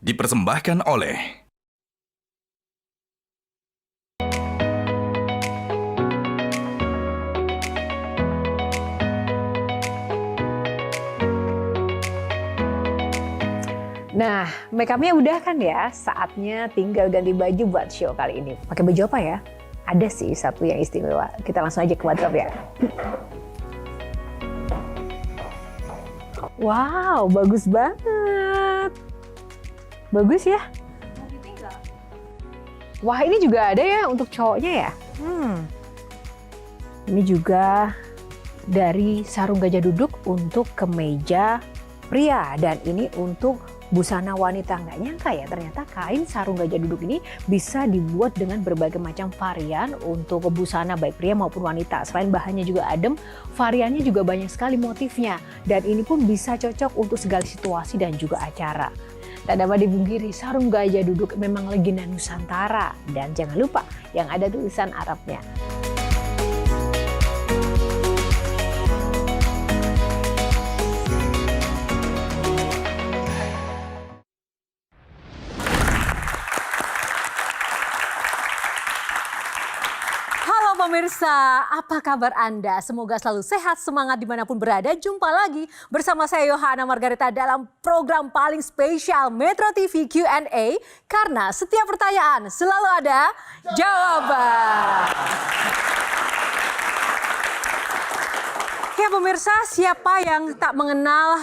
dipersembahkan oleh Nah, makeupnya udah kan ya, saatnya tinggal ganti baju buat show kali ini. Pakai baju apa ya? Ada sih satu yang istimewa. Kita langsung aja ke wardrobe ya. Wow, bagus banget. Bagus ya. Wah, ini juga ada ya untuk cowoknya ya. Ini juga dari sarung gajah duduk untuk kemeja pria. Dan ini untuk busana wanita. Nggak nyangka ya, ternyata kain sarung gajah duduk ini bisa dibuat dengan berbagai macam varian untuk busana baik pria maupun wanita. Selain bahannya juga adem, variannya juga banyak sekali motifnya. Dan ini pun bisa cocok untuk segala situasi dan juga acara. Tak dapat dipungkiri, sarung gajah duduk memang legenda Nusantara. Dan jangan lupa yang ada tulisan Arabnya. Pemirsa, apa kabar Anda? Semoga selalu sehat, semangat dimanapun berada. Jumpa lagi bersama saya Yohana Margareta dalam program paling spesial Metro TV Q&A. Karena setiap pertanyaan selalu ada jawaban. Ya pemirsa, siapa yang tak mengenal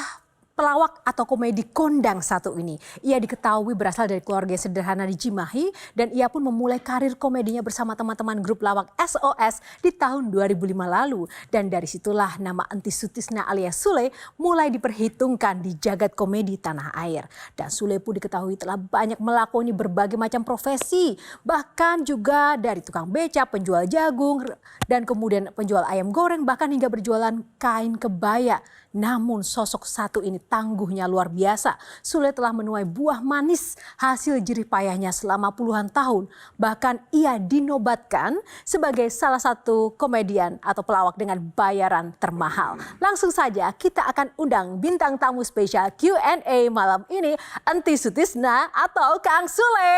pelawak atau komedi kondang satu ini. Ia diketahui berasal dari keluarga sederhana di Cimahi dan ia pun memulai karir komedinya bersama teman-teman grup lawak SOS di tahun 2005 lalu. Dan dari situlah nama Entis Sutisna alias Sule mulai diperhitungkan di jagat komedi tanah air. Dan Sule pun diketahui telah banyak melakoni berbagai macam profesi. Bahkan juga dari tukang beca, penjual jagung, dan kemudian penjual ayam goreng, bahkan hingga berjualan kain kebaya. Namun sosok satu ini tangguhnya luar biasa. Sule telah menuai buah manis hasil jerih payahnya selama puluhan tahun. Bahkan ia dinobatkan sebagai salah satu komedian atau pelawak dengan bayaran termahal. Langsung saja kita akan undang bintang tamu spesial Q&A malam ini, Entis Sutisna atau Kang Sule.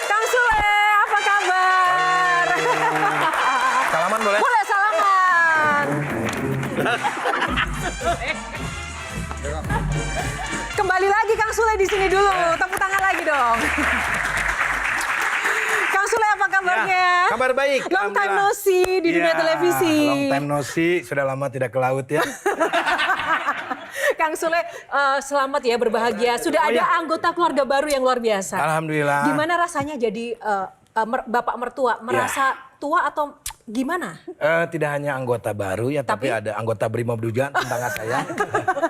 Kang Sule, apa kabar? Salaman boleh? Boleh salaman. Kembali lagi Kang Sule di sini dulu. Tepuk tangan lagi dong. Kang Sule apa kabarnya? Ya, kabar baik. Long time no see di dunia televisi. Long time no see, sudah lama tidak ke laut ya. Kang Sule, selamat ya, berbahagia. Sudah ada anggota keluarga baru yang luar biasa. Alhamdulillah. Gimana rasanya jadi bapak mertua? Merasa tua atau gimana? Tidak hanya anggota baru ya, tapi ada anggota Brimob juga, tetangga saya.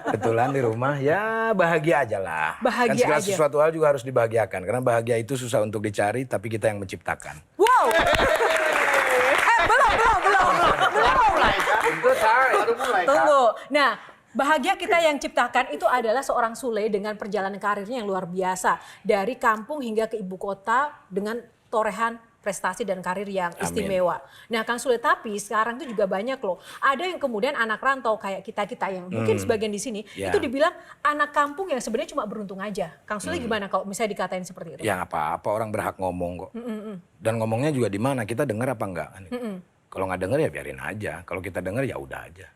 Kebetulan di rumah, ya bahagia aja lah. Bahagia kan segala aja. sesuatu hal juga harus dibahagiakan. Karena bahagia itu susah untuk dicari, tapi kita yang menciptakan. Wow! Belum. Baru mulai. Tunggu. Nah, bahagia kita yang ciptakan itu adalah seorang Sule dengan perjalanan karirnya yang luar biasa. Dari kampung hingga ke ibu kota dengan torehan prestasi dan karir yang istimewa. Nah Kang Sule, tapi sekarang itu juga banyak loh. Ada yang kemudian anak rantau kayak kita-kita yang mungkin sebagian di sini. Itu dibilang anak kampung yang sebenarnya cuma beruntung aja. Kang Sule gimana kalau misalnya dikatain seperti itu? Ya apa-apa, orang berhak ngomong kok. Dan ngomongnya juga di mana, kita dengar apa enggak. Kalau nggak denger ya biarin aja. Kalau kita denger ya udah aja.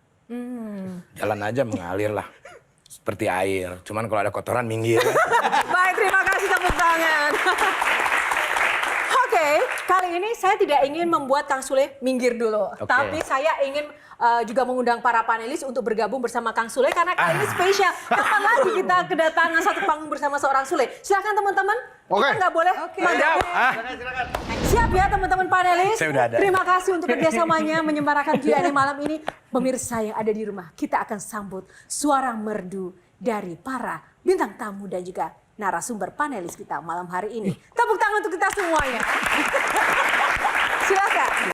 Jalan aja mengalir lah. Seperti air. Cuman kalau ada kotoran minggir. Baik, terima kasih tepuk tangan. Oke, kali ini saya tidak ingin membuat Kang Sule minggir dulu. Tapi saya ingin juga mengundang para panelis untuk bergabung bersama Kang Sule. Karena kali ini spesial. Kapan lagi kita kedatangan satu panggung bersama seorang Sule? Silakan teman-teman. Kita nggak boleh. Silakan. Siap ya teman-teman panelis? Saya udah ada. Terima kasih untuk kerjasamanya menyembarakan Q&A malam ini. Pemirsa yang ada di rumah, kita akan sambut suara merdu dari para bintang tamu dan juga narasumber panelis kita malam hari ini. Tepuk tangan untuk kita semuanya. Silakan.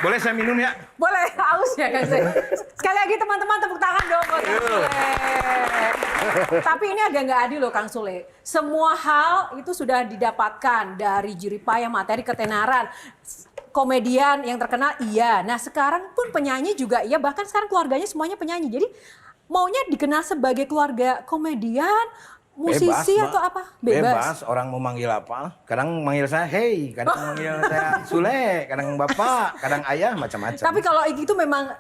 Boleh saya minum ya? Boleh, haus ya Kang Sule. Sekali lagi teman-teman tepuk tangan dong buat Kang Sule. Tapi ini agak nggak adil loh Kang Sule. Semua hal itu sudah didapatkan dari jeripayah, materi, ketenaran. Komedian yang terkenal iya. Nah sekarang pun penyanyi juga iya. Bahkan sekarang keluarganya semuanya penyanyi. Jadi maunya dikenal sebagai keluarga komedian, musisi Bebas, atau Mbak. apa? Bebas. Orang mau manggil apa. Kadang manggil saya hey, kadang manggil saya Sule, kadang bapak, kadang ayah, macam-macam. Tapi kalau itu memang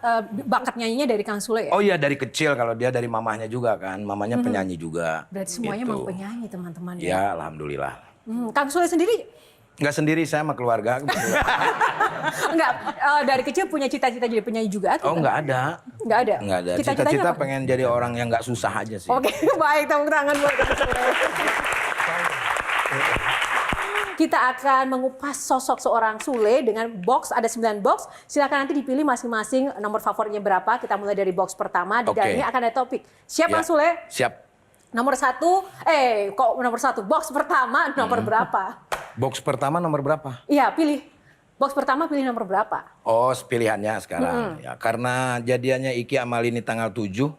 bakat nyanyinya dari Kang Sule ya? Oh iya dari kecil, kalau dia dari mamahnya juga kan. Mamanya penyanyi juga. Berarti semuanya Gitu. memang penyanyi teman-teman ya? Ya alhamdulillah. Kang Sule sendiri Nggak sendiri, saya sama keluarga. enggak dari kecil punya cita-cita jadi penyanyi juga atau Oh nggak ada. Nggak ada. Nggak ada. Cita-citanya Cita-cita apa? pengen jadi orang yang nggak susah aja sih. Oke, baik tepuk tangan buat Kang Sule. Kita akan mengupas sosok seorang Sule dengan box, ada 9 box. Silakan nanti dipilih masing-masing nomor favoritnya berapa. Kita mulai dari box pertama, di Oke. dalamnya akan ada topik. Siap Ya, Kang Sule? Siap. Nomor 1, nomor 1, box pertama nomor berapa? Box pertama nomor berapa? Iya, pilih. Box pertama pilih nomor berapa? Oh, pilihannya sekarang. Ya, karena jadiannya Iki Amalini tanggal 7,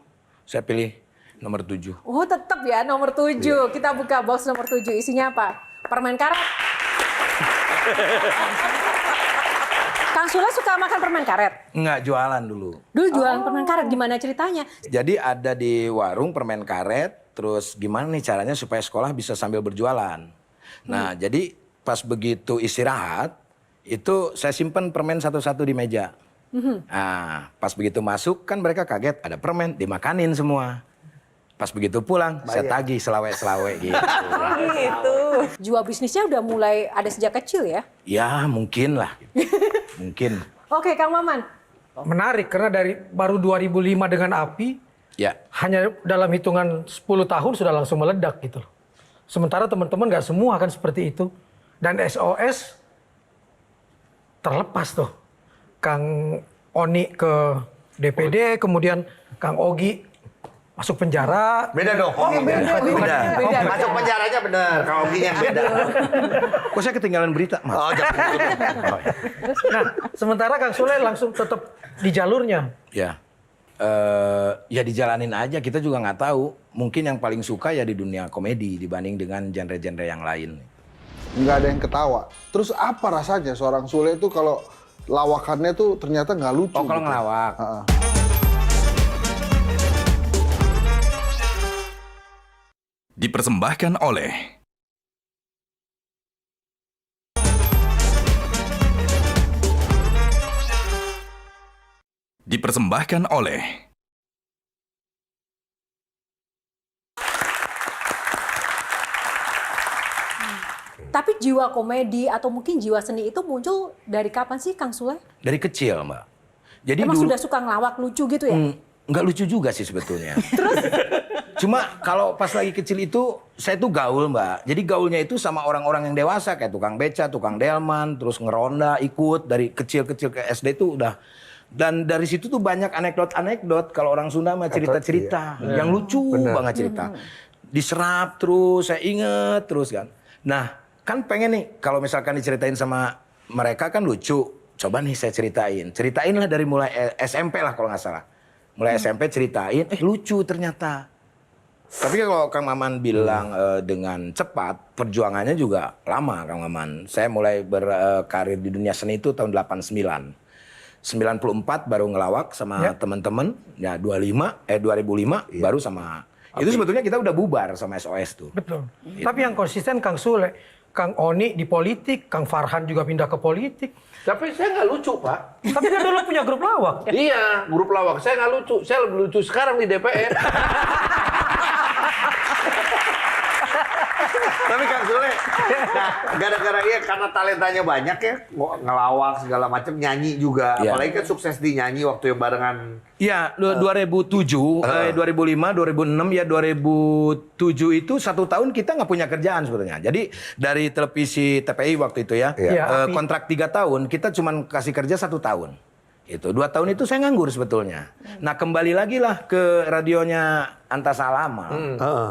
saya pilih nomor 7. Oh, tetap ya nomor 7. Kita buka box nomor 7. Isinya apa? Permen karet. Kang Sule suka makan permen karet? Enggak, jualan dulu. Dulu jualan permen karet, gimana ceritanya? Jadi ada di warung permen karet, terus gimana nih caranya supaya sekolah bisa sambil berjualan. Nah, jadi pas begitu istirahat, itu saya simpen permen satu-satu di meja. Nah, pas begitu masuk kan mereka kaget, ada permen, dimakanin semua. Pas begitu pulang, saya tagih selawe-selawe gitu. Gitu. Jiwa bisnisnya udah mulai ada sejak kecil ya? Ya, mungkin lah. Mungkin. Oke, Kang Maman. Menarik karena dari baru 2005 dengan API, Ya. hanya dalam hitungan 10 tahun sudah langsung meledak gitu loh. Sementara teman-teman nggak semua kan seperti itu. Dan SOS terlepas tuh. Kang Oni ke DPD, kemudian Kang Ogi masuk penjara. Beda dong. Oh, beda. Masuk penjaranya bener. Kalau Oginya beda. Kok saya ketinggalan berita, Mas? Oh, jangan gitu. Oh, ya. Nah, sementara Kang Sule langsung tetap di jalurnya. Ya. Ya dijalanin aja, kita juga nggak tahu. Mungkin yang paling suka ya di dunia komedi dibanding dengan genre-genre yang lain. Nggak ada yang ketawa. Terus apa rasanya seorang Sule itu kalau lawakannya tuh ternyata nggak lucu? Oh, kalau gitu? ngelawak. Heeh. Dipersembahkan oleh Dipersembahkan oleh Tapi jiwa komedi atau mungkin jiwa seni itu muncul dari kapan sih Kang Sule? Dari kecil, Mbak. Jadi Emang dulu sudah suka ngelawak lucu gitu ya? nggak lucu juga sih sebetulnya. Cuma kalau pas lagi kecil itu saya tuh gaul, Mbak. Jadi gaulnya itu sama orang-orang yang dewasa kayak tukang beca, tukang delman, terus ngeronda, ikut dari kecil-kecil ke SD itu udah. Dan dari situ tuh banyak anekdot-anekdot kalau orang Sunda mah cerita-cerita yang lucu banget cerita. Diserap terus, saya inget terus kan. Nah, kan pengen nih kalau misalkan diceritain sama mereka kan lucu. Coba nih saya ceritain. Ceritainlah dari mulai SMP lah kalau nggak salah. Mulai SMP ceritain, lucu ternyata. Tapi kalau Kang Maman bilang dengan cepat, perjuangannya juga lama Kang Maman. Saya mulai berkarir di dunia seni itu tahun 89. 94 baru ngelawak sama teman-teman. Ya 2005 baru sama. Itu sebetulnya kita udah bubar sama SOS tuh. Betul. Tapi yang konsisten Kang Sule. Kang Oni di politik, Kang Farhan juga pindah ke politik. Tapi saya nggak lucu, Pak. Tapi kan dulu punya grup lawak. Iya, grup lawak. Saya nggak lucu. Saya lebih lucu sekarang di DPR. Tapi Kang Sule, nah gara-gara karena talentanya banyak ya, ngelawak segala macam, nyanyi juga. Iya. Apalagi kan sukses di nyanyi waktu yang barengan. Iya, 2007, 2005, 2006, ya 2007 itu 1 tahun kita nggak punya kerjaan sebetulnya. Jadi dari televisi TPI waktu itu ya, Iya. kontrak 3 tahun, kita cuma kasih kerja 1 tahun. Itu 2 tahun itu saya nganggur sebetulnya. Nah kembali lagi lah ke radionya Antasalam,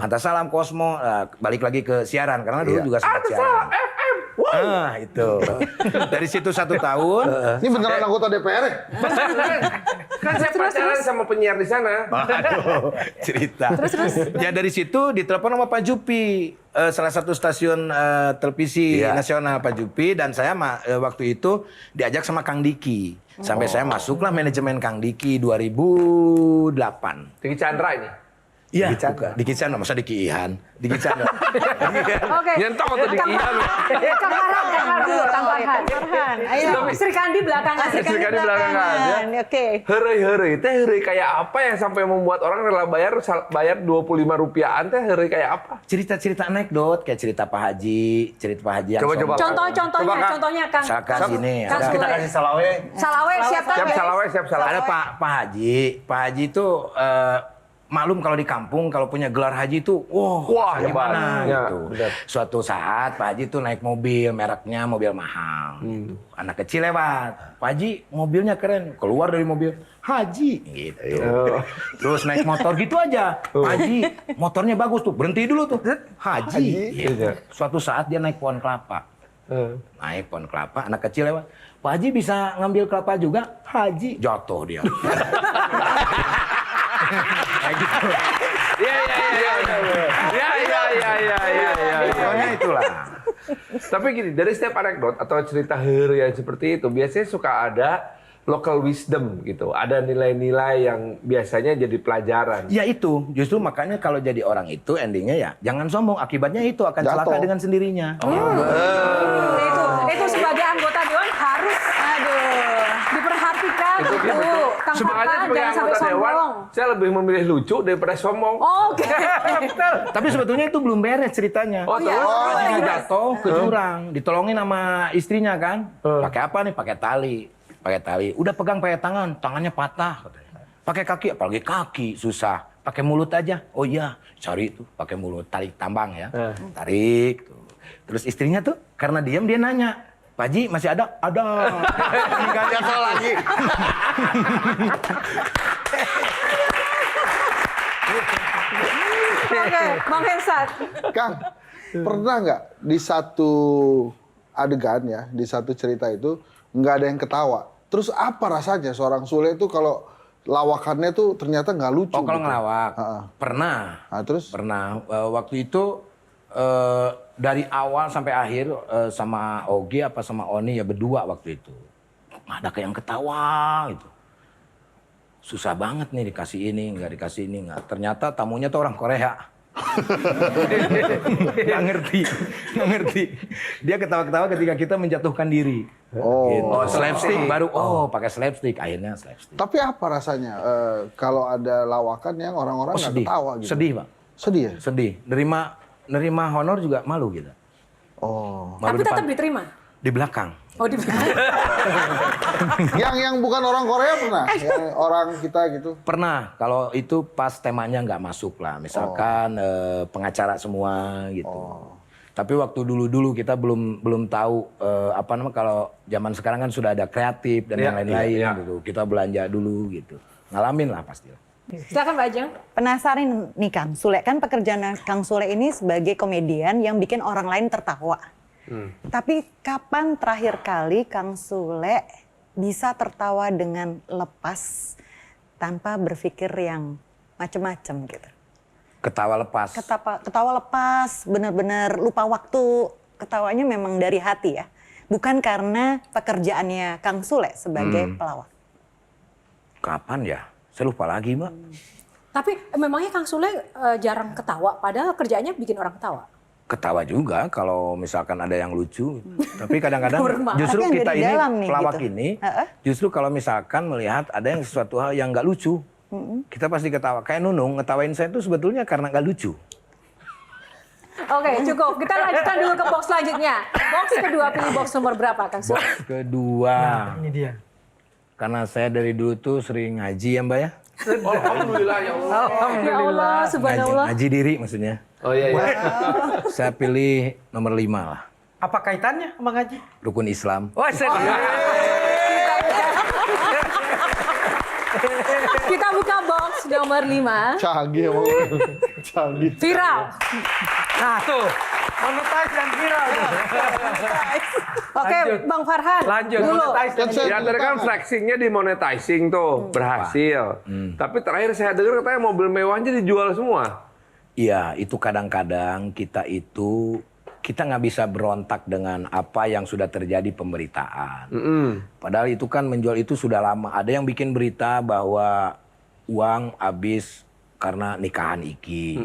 Antasalam Kosmo, balik lagi ke siaran karena dulu juga sempat siaran. FM. Nah, itu. Dari situ 1 tahun. Ini beneran anggota DPR ya? Kan saya pacaran sama penyiar di sana. Waduh, cerita. Ya dari situ ditelepon sama Pak Jupi, salah satu stasiun televisi nasional Pak Jupi, dan saya waktu itu diajak sama Kang Diki. Sampai saya masuklah manajemen Kang Diki 2008. Diki Chandra ini. Iya, Diki Chandra, masa Diki Ihan? Diki Chandra. Oke. Nyentok atau Diki Ihan? Kang Farhan dulu, Kang Farhan. Ayo. Sri Kandi belakangan. Sri Kandi belakangan, ya. Oke. Heureuy teh heureuy kayak apa yang sampai membuat orang rela bayar Rp25-an teh heureuy kayak apa? Cerita-cerita anekdot, kayak cerita Pak Haji yang Coba. Contohnya Kang. Misalkan sini, Kang ada, Kita Sule. kasih salawe. Salawe siapa? Siap salaweh. ada Pak Haji. Pak Haji itu maklum kalau di kampung kalau punya gelar haji itu, wah gimana ya, gitu. benar. Suatu saat Pak Haji tuh naik mobil, mereknya mobil mahal. Gitu. Anak kecil lewat, Pak Haji mobilnya keren, keluar dari mobil, Haji gitu. Terus naik motor gitu aja, Pak Haji motornya bagus tuh, berhenti dulu tuh, Haji. Gitu. Suatu saat dia naik pohon kelapa. Naik pohon kelapa, anak kecil lewat, Pak Haji bisa ngambil kelapa juga, Haji jatuh dia. Kayak gitu. Iya. Pokoknya itulah. Tapi gini, dari setiap anekdot atau cerita heureuy yang seperti itu, biasanya suka ada local wisdom gitu. Ada nilai-nilai yang biasanya jadi pelajaran. Ya itu, justru makanya kalau jadi orang itu endingnya ya jangan sombong, akibatnya itu akan Jatuh. celaka dengan sendirinya. Itu sebagai anggota dewan harus diperhatikan Itu itu. betul. Kang Semangatnya Farhan sebagai jangan sampai anggota dewan, sombong. saya lebih memilih lucu daripada sombong. Oke. Tapi sebetulnya itu belum beres ceritanya. Oh, iya. terus? Oh, Dia iya. jatuh ke jurang, ditolongin sama istrinya kan. Pakai apa nih? Pakai tali. Udah pegang pakai tangan, tangannya patah. Pakai kaki, apalagi kaki susah. Pakai mulut aja. Oh iya, cari itu pakai mulut, tarik tambang ya. Tarik tuh. Terus istrinya tuh karena diam dia nanya, Pak Haji masih ada? Ada. Nggak jatuh lagi. Oke, Bang Hensat. Kang, pernah nggak di satu adegan ya, di satu cerita itu nggak ada yang ketawa? Terus apa rasanya seorang Sule itu kalau lawakannya tuh ternyata nggak lucu? Oh kalau gitu? ngelawak? Pernah. Nah, terus? Pernah. Waktu itu dari awal sampai akhir sama Ogi apa sama Oni ya berdua waktu itu. Nggak ada kayak yang ketawa gitu. Susah banget nih dikasih ini, nggak dikasih ini, nggak. Ternyata tamunya tuh orang Korea. Nggak ngerti. Dia ketawa-ketawa ketika kita menjatuhkan diri. Oh. Gitu. Slapstick baru, pakai slapstick, akhirnya slapstick. Tapi apa rasanya kalau ada lawakan yang orang-orang nggak sedih. ketawa gitu? Sedih, Pak. Sedih ya? Sedih. Nerima honor juga malu gitu. Oh. Malu Tapi tetap depan. diterima. Di belakang. Oh, di yang bukan orang Korea pernah? Yang orang kita gitu? Pernah, kalau itu pas temanya nggak masuk lah. Misalkan pengacara semua gitu. Tapi waktu dulu kita belum tahu apa namanya, kalau zaman sekarang kan sudah ada kreatif dan yang lain-lain gitu. Kita belanja dulu gitu. Ngalamin lah pasti. Silakan Mbak Ajeng. Penasaran nih Kang Sule, kan pekerjaan Kang Sule ini sebagai komedian yang bikin orang lain tertawa. Tapi kapan terakhir kali Kang Sule bisa tertawa dengan lepas tanpa berpikir yang macem-macem gitu? Ketawa lepas. Ketawa lepas, benar-benar lupa waktu. Ketawanya memang dari hati ya. Bukan karena pekerjaannya Kang Sule sebagai pelawak. Kapan ya? Saya lupa lagi, Mbak. Tapi memangnya Kang Sule jarang ketawa, padahal kerjaannya bikin orang ketawa. Ketawa juga kalau misalkan ada yang lucu. Tapi kadang-kadang justru Tapi yang kita dari ini dalam nih, pelawak gitu. ini, justru kalau misalkan melihat ada yang sesuatu hal yang nggak lucu, kita pasti ketawa. Kayak Nunung ngetawain saya itu sebetulnya karena nggak lucu. Oke, cukup. Kita lanjutkan dulu ke box selanjutnya. Box kedua, pilih box nomor berapa Kang Sule? Box kedua. Ini dia. Karena saya dari dulu tuh sering ngaji ya Mbak ya. Alhamdulillah ya Allah. Ya Allah, subhanallah. Ngaji diri maksudnya. Oh iya. Saya pilih nomor 5 lah. Apa kaitannya sama ngaji? Rukun Islam. Oh, Kita buka box nomor 5. Canggih emang. Canggih. Viral. Nah tuh, Monetize dan viral. Oke, Lanjut. Bang Farhan. Lanjut, dulu. monetize dan Kan Ya tadi kan flexingnya dimonetizing tuh, berhasil. Tapi terakhir saya dengar katanya mobil mewahnya dijual semua. Iya, itu kadang-kadang kita nggak bisa berontak dengan apa yang sudah terjadi pemberitaan. Padahal itu kan menjual itu sudah lama. Ada yang bikin berita bahwa uang habis karena nikahan Iki.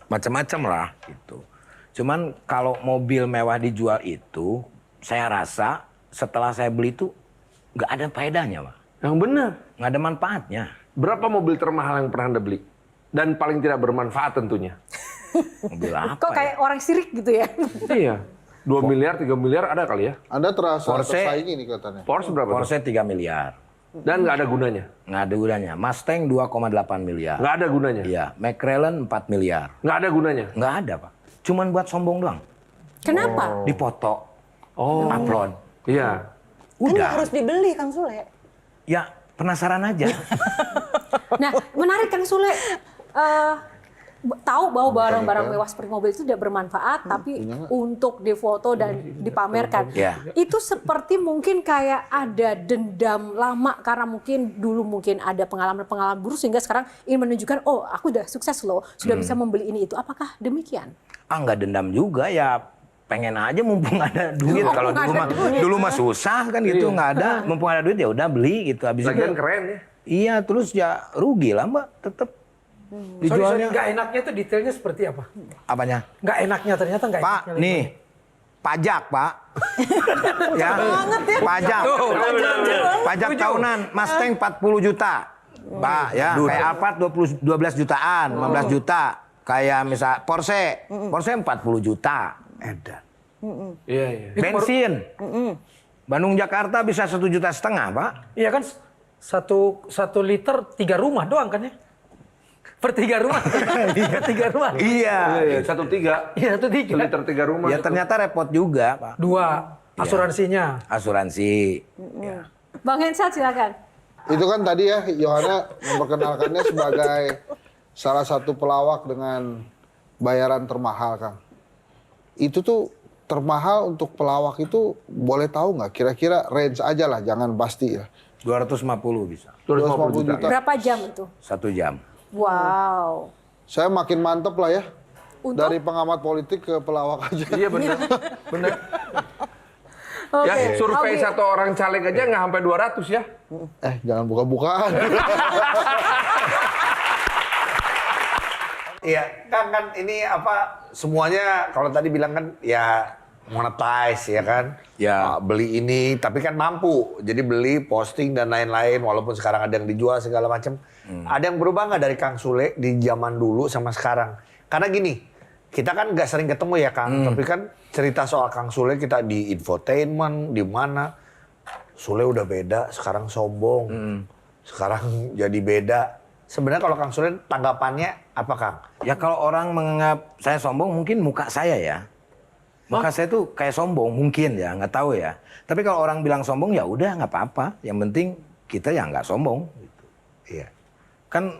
Macam-macam lah gitu. Cuman kalau mobil mewah dijual itu, saya rasa setelah saya beli itu nggak ada faedahnya, Pak. Yang benar. Nggak ada manfaatnya. Berapa mobil termahal yang pernah Anda beli? Dan paling tidak bermanfaat tentunya. Mobil apa Kok kayak orang sirik gitu ya? Iya. 2 miliar, 3 miliar ada kali ya. Anda terasa Porsche. tersaingi nih kelihatannya. Porsche berapa tuh? Porsche 3 miliar. Dan nggak ada gunanya. Nggak ada gunanya. Mustang 2,8 miliar. Nggak ada gunanya. Iya, McLaren 4 miliar. Nggak ada gunanya. Nggak ada, Pak. Cuman buat sombong doang. Kenapa? Dipoto, Oh. upload. Iya. Kan nggak Udah. harus dibeli Kang Sule. Ya, penasaran aja. Nah, menarik Kang Sule. Tahu bahwa barang-barang mewah seperti mobil itu tidak bermanfaat, tapi untuk difoto dan dipamerkan. Ya. Itu seperti mungkin kayak ada dendam lama karena mungkin dulu mungkin ada pengalaman-pengalaman buruk sehingga sekarang ingin menunjukkan, oh aku udah sukses loh, sudah bisa membeli ini itu. Apakah demikian? Nggak dendam juga ya. Pengen aja mumpung ada duit. Kalau dulu mah susah kan gitu, nggak ada. Mumpung ada duit ya udah beli gitu. Habis Lagian itu keren ya. iya, terus ya rugi lah, Mbak. Tetap Sorry, dijualnya. nggak enaknya itu detailnya seperti apa? Apanya? Nggak enaknya ternyata nggak Pak, enaknya. nih pajak, Pak. Ya, pajak. Pajak tahunan Mustang 40 juta. Pak, ya, kayak Alphard 12 jutaan, 15 juta. Kayak misal Porsche 40 juta. Edan. Iya, iya. Bensin. Bandung Jakarta bisa 1,5 juta, Pak. Iya kan, satu liter 3 rumah doang kan ya? Per 3 rumah. Per 3 rumah. Iya. Iya, 1,3. Iya, 1,3. Liter 3 rumah. Ya ternyata repot juga, Pak. 2, asuransinya. Asuransi. Bang Hensat silakan. Itu kan tadi ya, Yohana memperkenalkannya sebagai salah satu pelawak dengan bayaran termahal, Kang. Itu tuh termahal untuk pelawak itu boleh tahu nggak? Kira-kira range aja lah, jangan pasti ya. 250 bisa. 250 juta. Berapa jam itu? 1 jam. Wow. Saya makin mantep lah ya. Untuk? Dari pengamat politik ke pelawak aja. Iya benar. Benar. Oke. Ya, survei Oke. satu orang caleg aja nggak sampai 200 ya. Jangan buka-bukaan. Iya, kan ini apa semuanya kalau tadi bilang kan ya monetize ya kan. Ya. Beli ini tapi kan mampu. Jadi beli, posting dan lain-lain walaupun sekarang ada yang dijual segala macam. Ada yang berubah nggak dari Kang Sule di zaman dulu sama sekarang? Karena gini, kita kan nggak sering ketemu ya Kang, tapi kan cerita soal Kang Sule kita di infotainment di mana Sule udah beda, sekarang sombong. Sekarang jadi beda. Sebenarnya kalau Kang Sule tanggapannya apa Kang? Ya kalau orang menganggap saya sombong mungkin muka saya ya. Muka saya tuh kayak sombong mungkin ya, nggak tahu ya. Tapi kalau orang bilang sombong ya udah nggak apa-apa. Yang penting kita ya nggak sombong. Gitu. Iya. Kan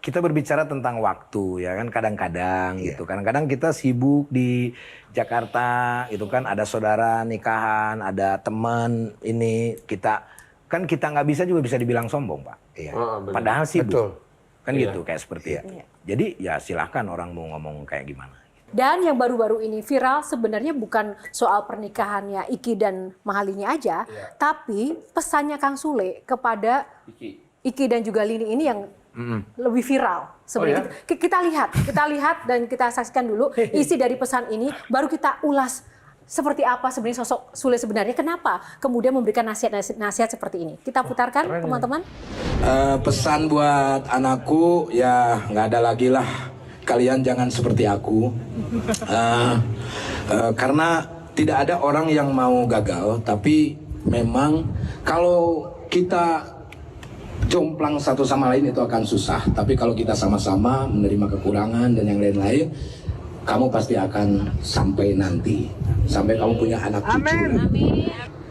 kita berbicara tentang waktu ya kan kadang-kadang gitu. Kadang-kadang kita sibuk di Jakarta itu kan ada saudara nikahan, ada teman ini kita nggak bisa juga bisa dibilang sombong Pak. Iya. benar. Padahal sibuk. Betul. Kan Iya. gitu kayak seperti itu. Jadi ya silahkan orang mau ngomong kayak gimana. Dan yang baru-baru ini viral sebenarnya bukan soal pernikahannya Iki dan Mahalini aja, tapi pesannya Kang Sule kepada Iki dan juga Lini ini yang lebih viral. Sebenarnya kita lihat dan kita saksikan dulu isi dari pesan ini, baru kita ulas seperti apa sebenarnya sosok Sule sebenarnya, kenapa kemudian memberikan nasihat seperti ini. Kita putarkan teman-teman. Pesan buat anakku ya nggak ada lagi lah, kalian jangan seperti aku. Karena tidak ada orang yang mau gagal, tapi memang kalau kita jomplang satu sama lain itu akan susah. Tapi kalau kita sama-sama menerima kekurangan dan yang lain-lain, kamu pasti akan sampai nanti. Sampai kamu punya anak cucu.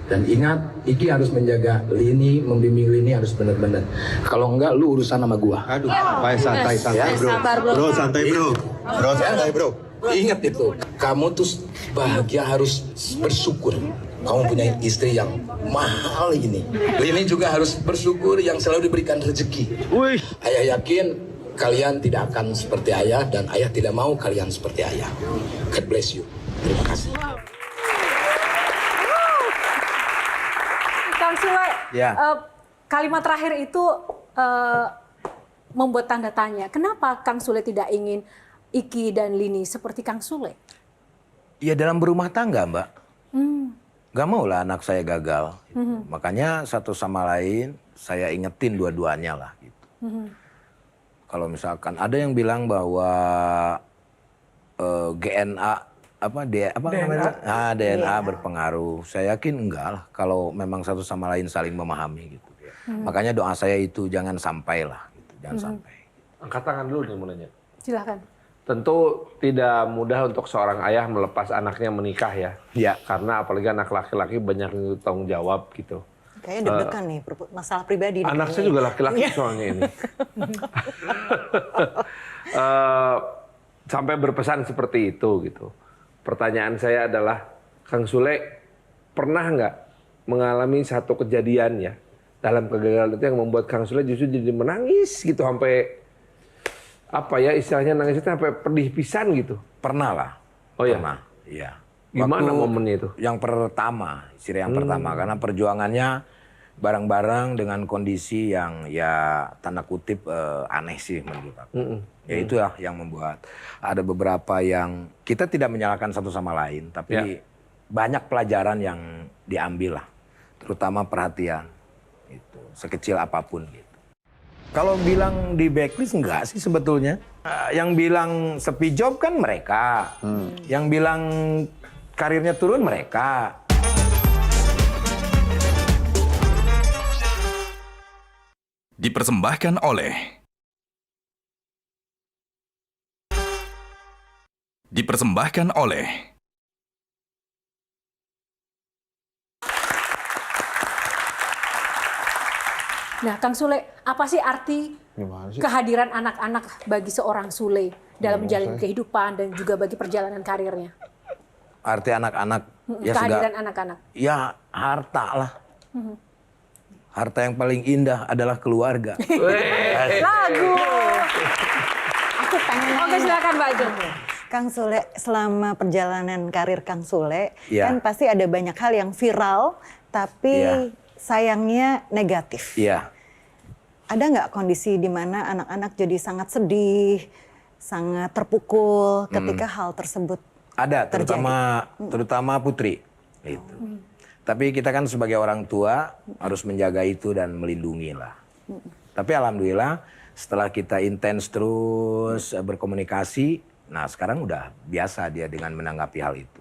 Dan ingat, Iki harus menjaga Lini, membimbing Lini harus benar-benar. Kalau enggak, lu urusan sama gua. Aduh, santai bro. Sabar, bro. Bro, santai bro. Bro, santai bro. Ingat itu. kamu tuh bahagia harus bersyukur. Kamu punya istri yang mahal ini. Lini juga harus bersyukur yang selalu diberikan rezeki. Ayah yakin kalian tidak akan seperti ayah dan ayah tidak mau kalian seperti ayah. God bless you. Terima kasih. Kang Sule, Ya. kalimat terakhir itu membuat tanda tanya. Kenapa Kang Sule tidak ingin Iki dan Lini seperti Kang Sule? Ya dalam berumah tangga, Mbak. Gak mau lah anak saya gagal. Gitu. Makanya satu sama lain saya ingetin dua-duanya lah. Gitu. Kalau misalkan ada yang bilang bahwa GNA DNA berpengaruh. Saya yakin enggak lah. Kalau memang satu sama lain saling memahami gitu. Makanya doa saya itu jangan sampai lah. Gitu. Jangan sampai. Angkat tangan dulu nih mau nanya. Silakan. Tentu tidak mudah untuk seorang ayah melepas anaknya menikah ya. Iya. Karena apalagi anak laki-laki banyak yang tanggung jawab gitu. Kayaknya deg-degan nih, masalah pribadi. Anak saya juga laki-laki soalnya ini. Sampai berpesan seperti itu gitu. Pertanyaan saya adalah, Kang Sule pernah nggak mengalami satu kejadian ya dalam kegagalan itu yang membuat Kang Sule justru jadi menangis gitu sampai apa ya istilahnya nangis itu sampai pedih pisan gitu? Pernah lah. Oh ya? Pernah. Iya. Gimana momennya itu? Yang pertama, istri yang pertama. Karena perjuangannya bareng-bareng dengan kondisi yang ya tanda kutip aneh sih menurut aku. Ya itulah yang membuat ada beberapa yang kita tidak menyalahkan satu sama lain. Tapi banyak pelajaran yang diambil lah. Terutama perhatian. Itu, sekecil apapun gitu. Kalau bilang di backlist enggak sih sebetulnya. Yang bilang sepi job kan mereka. Yang bilang karirnya turun mereka. Dipersembahkan oleh Nah, Kang Sule, apa sih arti kehadiran anak-anak bagi seorang Sule dalam menjalani kehidupan dan juga bagi perjalanan karirnya? Arti anak-anak. Ya Kehadiran anak-anak. Ya harta lah. Harta yang paling indah adalah keluarga. Lagu. Aku pengen Oke, silakan Mbak Ajeng. Kang Sule, selama perjalanan karir Kang Sule, Iya. kan pasti ada banyak hal yang viral, tapi Iya. sayangnya negatif. Iya. Ada nggak kondisi di mana anak-anak jadi sangat sedih, sangat terpukul ketika hal tersebut Ada, terjadi? terutama Putri. Itu. Tapi kita kan sebagai orang tua harus menjaga itu dan melindungi lah. Tapi alhamdulillah setelah kita intens terus berkomunikasi, nah sekarang udah biasa dia dengan menanggapi hal itu.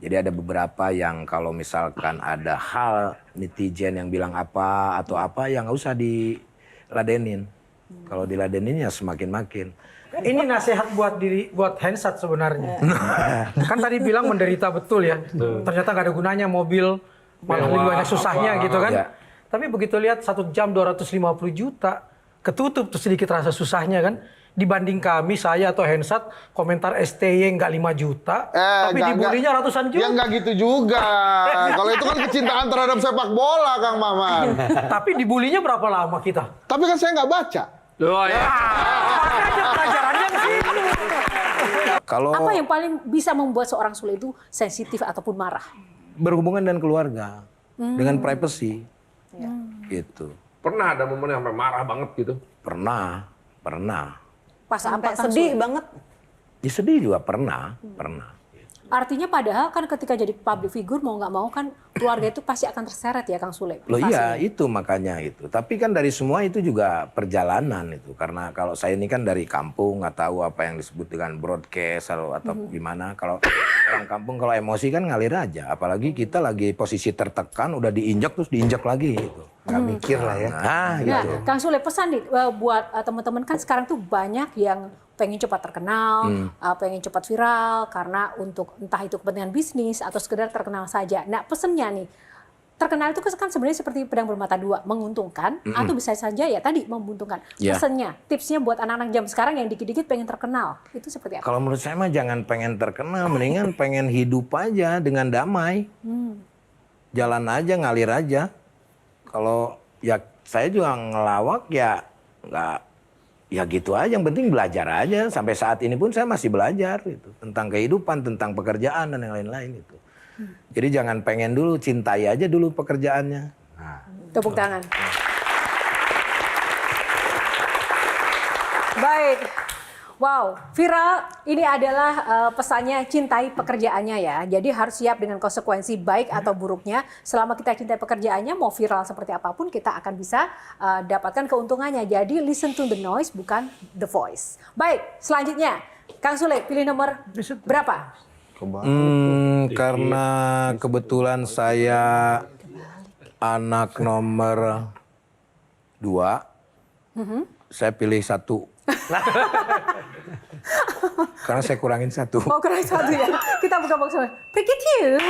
Jadi ada beberapa yang kalau misalkan ada hal netizen yang bilang apa atau apa yang nggak usah diladenin. Kalau diladenin ya semakin makin. Ini nasihat buat Hensat sebenarnya. Kan tadi bilang menderita betul ya. Ternyata nggak ada gunanya mobil, malah lebih banyak susahnya gitu kan. Ya. Tapi begitu lihat 1 jam 250 juta, ketutup tuh sedikit rasa susahnya kan. Dibanding kami, saya atau Hensat, komentar STY nggak 5 juta, tapi dibulinya ratusan juta. Ya nggak gitu juga. Kalau itu kan kecintaan terhadap sepak bola, Kang Maman. Tapi dibulinya berapa lama kita? Tapi kan saya nggak baca. Oh ya. Makanya pelajarannya ke situ. Kalau Apa yang paling bisa membuat seorang Sule itu sensitif ataupun marah? berhubungan dengan keluarga, dengan privacy, gitu. Pernah ada momen yang sampai marah banget gitu? Pernah. Pas sampai apa Kang sedih Sule? banget. Ya sedih juga pernah. Artinya padahal kan ketika jadi public figure mau nggak mau kan keluarga itu pasti akan terseret ya Kang Sule. Loh iya, privasinya. itu makanya itu. Tapi kan dari semua itu juga perjalanan itu. Karena kalau saya ini kan dari kampung, nggak tahu apa yang disebut dengan broadcast atau gimana. Kalau orang kampung kalau emosi kan ngalir aja. Apalagi kita lagi posisi tertekan, udah diinjak terus diinjak lagi gitu. Nggak mikir lah ya. Nah, Nah, gitu. Kang Sule pesan nih buat teman-teman kan sekarang tuh banyak yang pengen cepat terkenal, pengen cepat viral karena untuk entah itu kepentingan bisnis atau sekedar terkenal saja. Nah, pesennya nih terkenal itu kan sebenarnya seperti pedang bermata dua, menguntungkan atau bisa saja ya tadi menguntungkan. Ya. Pesennya, tipsnya buat anak-anak jam sekarang yang dikit-dikit pengen terkenal, itu seperti apa? Kalau menurut saya mah jangan pengen terkenal, mendingan pengen hidup aja dengan damai. Jalan aja, ngalir aja. Kalau ya saya juga ngelawak ya nggak, ya gitu aja. Yang penting belajar aja. Sampai saat ini pun saya masih belajar gitu, tentang kehidupan, tentang pekerjaan dan yang lain-lain itu. Jadi jangan pengen dulu, cintai aja dulu pekerjaannya. Tepuk tangan. Baik. Wow, viral ini adalah pesannya cintai pekerjaannya ya. Jadi harus siap dengan konsekuensi baik atau buruknya. Selama kita cintai pekerjaannya, mau viral seperti apapun kita akan bisa dapatkan keuntungannya. Jadi listen to the noise, bukan the voice. Baik, selanjutnya Kang Sule pilih nomor berapa? Karena kebetulan saya anak nomor 2, saya pilih 1. Karena saya kurangin 1. Oh, kurang 1 ya. Kita buka box. Prikitiu.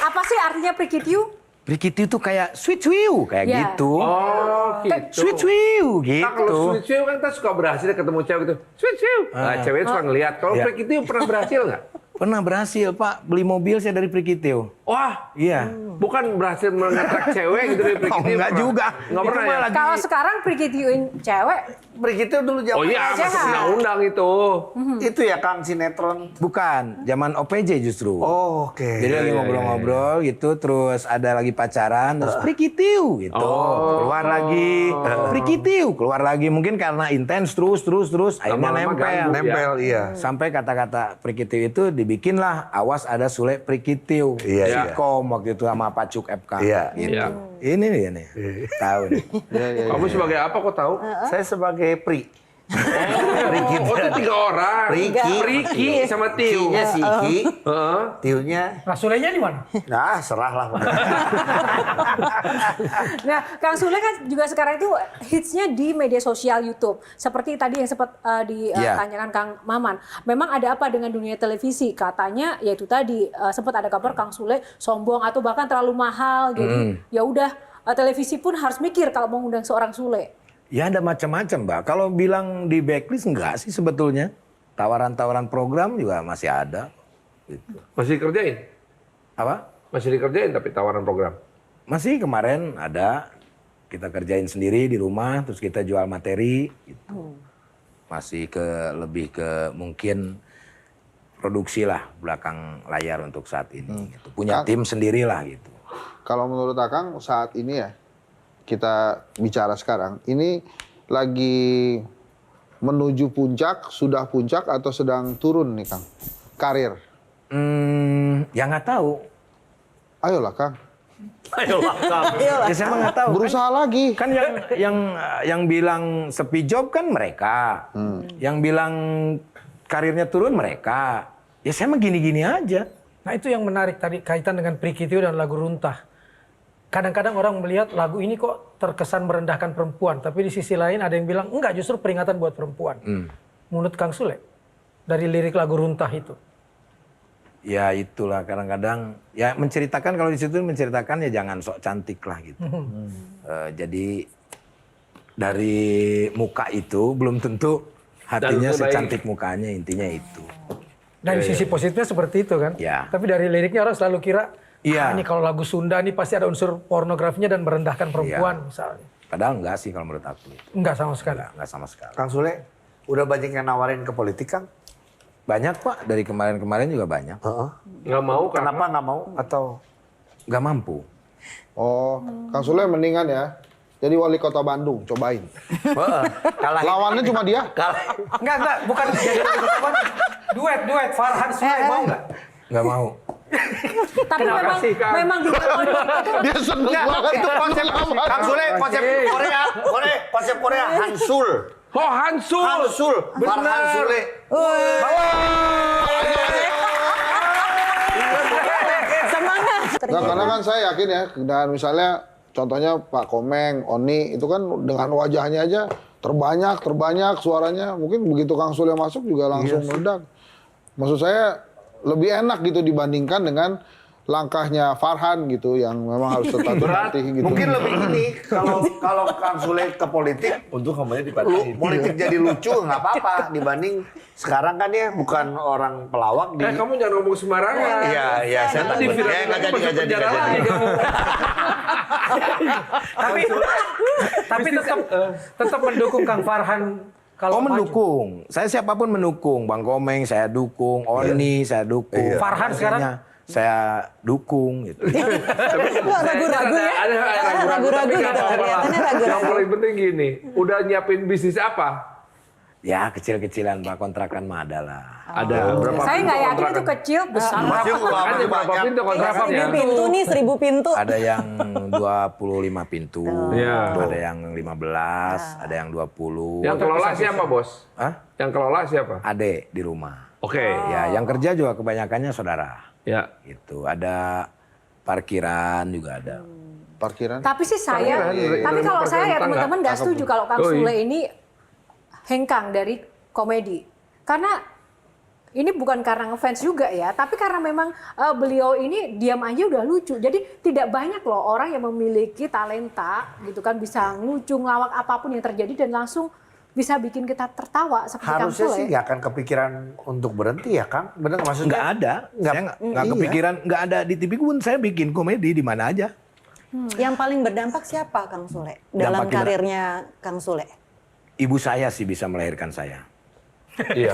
Apa sih artinya prikitiu? Prikitiu tuh kayak sweet sweet kayak Ya. gitu. Oh, gitu. Sweet sweet gitu. Nah, kalau sweet sweet kan kita suka berhasil ketemu cewek gitu. Sweet sweet. Nah, cewek suka ngeliat. Kalau Ya. Prik itu pernah berhasil nggak? Pernah berhasil, Pak. Beli mobil saya dari Prikitiu. Wah, Iya. bukan berhasil mengatrak cewek gitu dari Prik Oh, itu. enggak juga. Nggak Itu pernah mah ya? lagi- Kalau sekarang prikitiuin cewek, Begitu dulu zaman Oh iya, Aja. masuk undang-undang itu. itu ya Kang sinetron. Bukan, zaman OPJ justru. Oh, oke. Jadi lagi ngobrol-ngobrol gitu, terus ada lagi pacaran, terus prikitiu gitu. Keluar lagi, prikitiu, keluar lagi. Mungkin karena intens terus, akhirnya Lama-lama nempel. ganggu. Nempel, iya. Sampai kata-kata prikitiu itu dibikinlah, awas ada Sule prikitiu. Iya, iya. Sikom waktu itu sama Pacuk FK. Iya. Gitu. Iya. Ini dia nih, tahu nih. Kamu sebagai apa kok tahu? Saya sebagai Pri. Oh, itu 3 orang. Riki sama Tiu. Ki-nya si Ki, Heeh. Tiunya. Nah, Sulenya di mana? Nah, serahlah. nah Kang Sule kan juga sekarang itu hitsnya di media sosial YouTube. Seperti tadi yang sempat ditanyakan Kang Maman. Memang ada apa dengan dunia televisi? Katanya yaitu tadi sempat ada kabar Kang Sule sombong atau bahkan terlalu mahal. Jadi ya udah televisi pun harus mikir kalau mau ngundang seorang Sule. Ya ada macam-macam, Mbak. Kalau bilang di backlist enggak sih sebetulnya. Tawaran-tawaran program juga masih ada. Gitu. Masih dikerjain? Apa? Masih dikerjain tapi tawaran program? Masih kemarin ada. Kita kerjain sendiri di rumah, terus kita jual materi. Gitu. Masih lebih ke mungkin produksi lah belakang layar untuk saat ini. Gitu. Punya tim sendiri lah gitu. Kalau menurut Akang saat ini ya, kita bicara sekarang, ini lagi menuju puncak, sudah puncak atau sedang turun nih Kang? Karir. Ya nggak tahu. Ayolah Kang, Ya saya mah nggak tahu. berusaha lagi. Kan yang bilang sepi job kan mereka. Yang bilang karirnya turun mereka. Ya saya mah gini-gini aja. Nah itu yang menarik tadi kaitan dengan Prikitiu dan lagu Runtah. Kadang-kadang orang melihat lagu ini kok terkesan merendahkan perempuan. Tapi di sisi lain ada yang bilang enggak, justru peringatan buat perempuan. Menurut Kang Sule, dari lirik lagu Runtah itu. Ya itulah kadang-kadang ya menceritakan, kalau di situ menceritakan ya jangan sok cantik lah gitu. Jadi dari muka itu belum tentu hatinya Dan secantik mukanya, intinya itu. Dan sisi positifnya seperti itu kan. Ya. Tapi dari liriknya orang selalu kira, Iya. ini kalau lagu Sunda nih pasti ada unsur pornografinya dan merendahkan perempuan misalnya. Padahal enggak sih kalau menurut aku. Enggak sama sekali. Enggak sama sekali. Kang Sule, udah banyak yang nawarin ke politik Kang? Banyak Pak, dari kemarin-kemarin juga banyak. Nggak mau Kenapa nggak mau? Atau Nggak mampu. Oh, Kang Sule mendingan ya. Jadi wali kota Bandung, cobain. kalah Lawannya cuma dia. Enggak, bukan jadi lagu perempuan. Duet, Farhan Sule mau enggak? Nggak mau. Tapi Terima memang kasih, Kang. memang di Dia seneng banget. itu konsep Kang Sule, konsep konsep Korea Hansul. Oh, Hansul. Hansul, Farhan Sule. Nah, karena kan saya yakin ya, dan misalnya contohnya Pak Komeng, Oni, itu kan dengan wajahnya aja terbanyak suaranya. Mungkin begitu Kang Sule masuk juga langsung meledak. Maksud saya lebih enak gitu dibandingkan dengan langkahnya Farhan gitu yang memang harus tetap berhati gitu. Mungkin lebih gini, kalau Kang Sule ke politik, Untuk kamunya dipatahin. politik jadi lucu nggak apa-apa dibanding sekarang kan ya bukan orang pelawak di. Kamu jangan ngomong sembarangan. Iya, saya Nanti takut. viral Ya, nggak jadi, nggak jadi, nggak jadi. Tapi tetap mendukung Kang Farhan kalau maju. Mendukung. Saya siapapun mendukung. Bang Komeng saya dukung, Oni saya dukung. Farhan sekarang? Saya dukung gitu. Kok ragu-ragu ya? Ada Ragu-ragu tapi gitu, nggak apa-apa. kelihatannya ragu-ragu. Yang paling penting gini, udah nyiapin bisnis apa? Ya kecil-kecilan Pak, kontrakan mah ada lah. Ada berapa? Saya nggak yakin itu kontrakan? kecil, besar. Masih Makanya berapa pintu kontraknya? 1000 pintu nih, 1000 pintu. Ada yang 25 pintu, Iya. ada yang 15, ada yang 20. Yang kelola siapa, Bos? Hah? Yang kelola siapa? Ade di rumah. Oke. Ya, yang kerja juga kebanyakannya saudara. Ya. Gitu. Ada parkiran juga ada. Parkiran. Tapi sih saya, Parkiran, tapi kalau saya ya parkiran teman-teman nggak setuju kalau Kang Oh, iya. Sule ini hengkang dari komedi. Karena ini bukan karena ngefans juga ya, tapi karena memang beliau ini diam aja udah lucu. Jadi tidak banyak loh orang yang memiliki talenta gitu kan, bisa ngelucu, ngelawak apapun yang terjadi dan langsung bisa bikin kita tertawa seperti Kang Harusnya Sule. sih nggak akan kepikiran untuk berhenti ya, Kang. Bener nggak maksudnya? Nggak ada. Saya nggak iya. kepikiran. Nggak ada di TV pun saya bikin komedi di mana aja. Yang paling berdampak siapa Kang Sule dalam Dampak gimana? karirnya Kang Sule? Ibu saya sih bisa melahirkan saya. Iya.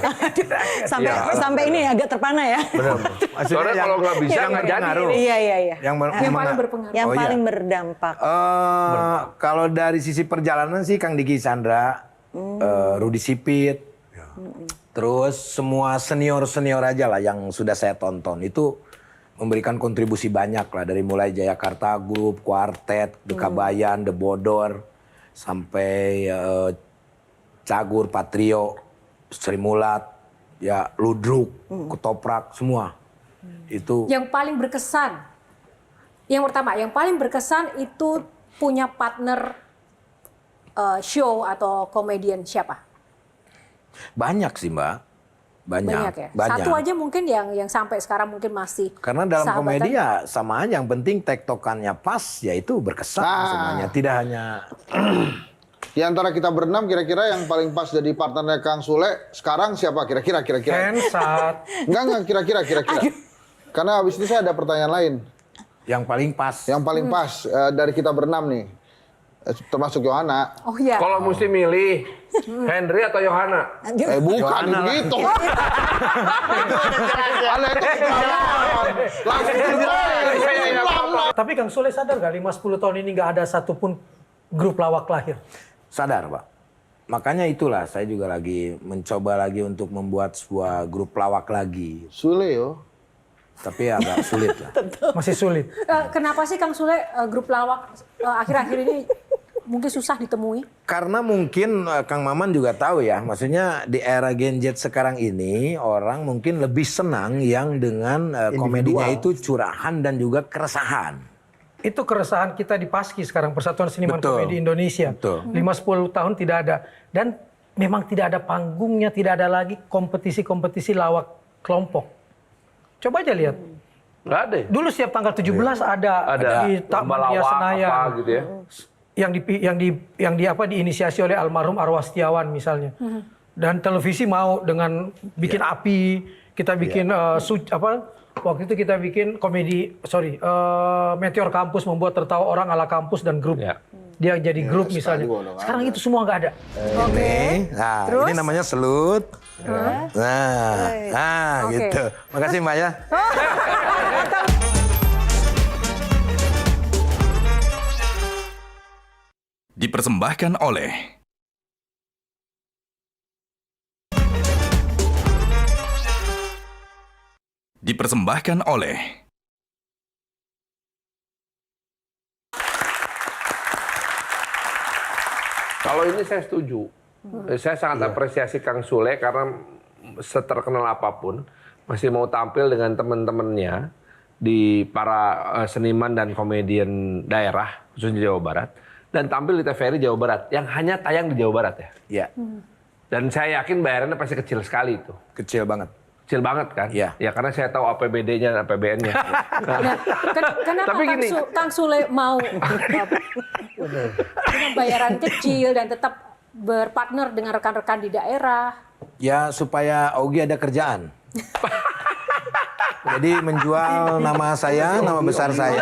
Sampai ini agak terpana ya. Bener. Soalnya kalau nggak bisa nggak jadi. berpengaruh. Iya. Yang, Yang paling berpengaruh. Yang Oh, iya. paling berdampak. Kalau dari sisi perjalanan sih Kang Diki Chandra, Rudi Sipit, terus semua senior aja lah yang sudah saya tonton itu memberikan kontribusi banyak lah dari mulai Jayakarta Group, Quartet, The Kabayan, The Bodor, sampai Cagur, Patrio, Sri Mulat, ya Ludruk, Ketoprak, semua itu. Yang paling berkesan, yang pertama, yang paling berkesan itu punya partner show atau komedian siapa? Banyak sih Mbak, banyak. Ya. Satu aja mungkin yang sampai sekarang mungkin masih. Karena dalam sahabatan. komedi ya sama aja, yang penting tektokannya pas, ya itu berkesan semuanya. Tidak hanya Di antara kita berenam kira-kira yang paling pas jadi partnernya Kang Sule sekarang siapa kira-kira? Hensat. Enggak kira-kira. Karena habis itu saya ada pertanyaan lain. yang paling pas. Yang paling pas dari kita berenam nih. Termasuk Yohana. Oh iya. Kalau mesti milih Henry atau Yohana? Bukan Yohana lah. begitu. Ada itu langsung Tapi Kang Sule sadar gak 5-10 tahun ini nggak ada satupun grup lawak lahir? Sadar Pak. Makanya itulah saya juga lagi mencoba lagi untuk membuat sebuah grup lawak lagi. Sule yo. Tapi agak sulit lah. Masih sulit. Kenapa sih Kang Sule grup lawak akhir-akhir ini mungkin susah ditemui? Karena mungkin Kang Maman juga tahu ya, maksudnya di era Gen Z sekarang ini orang mungkin lebih senang yang dengan komedinya itu curahan dan juga keresahan. Itu keresahan kita di Paski sekarang, Persatuan Seniman Betul. Komedi Indonesia. Betul. 5-10 tahun tidak ada. Dan memang tidak ada panggungnya, tidak ada lagi kompetisi-kompetisi lawak kelompok. Coba aja lihat. Nggak ada ya? Dulu setiap tanggal 17 ada di lomba Taman Ria lawak Senayan. apa gitu ya. Yang diinisiasi oleh almarhum Arwah Setiawan misalnya. Dan televisi mau dengan bikin api, kita bikin waktu itu kita bikin Meteor Kampus membuat tertawa orang ala kampus dan grup. Ya. Dia jadi grup misalnya. Sekarang itu semua nggak ada. Ini, nah Terus? ini namanya selut. Nah, Oke. gitu. Makasih Mbak ya. Dipersembahkan oleh Kalau ini saya setuju. Saya sangat apresiasi Kang Sule karena seterkenal apapun masih mau tampil dengan teman-temannya di para seniman dan komedian daerah khususnya Jawa Barat dan tampil di TVRI Jawa Barat yang hanya tayang di Jawa Barat ya. Ya, Dan saya yakin bayarannya pasti kecil sekali itu. kecil banget. kecil banget kan? Iya. Ya karena saya tahu APBD-nya dan APBN-nya. Nah, kenapa Tapi gini. Kang Sule mau dengan bayaran kecil dan tetap berpartner dengan rekan-rekan di daerah? Ya supaya Ogi ada kerjaan. Jadi menjual nama saya, nama besar saya.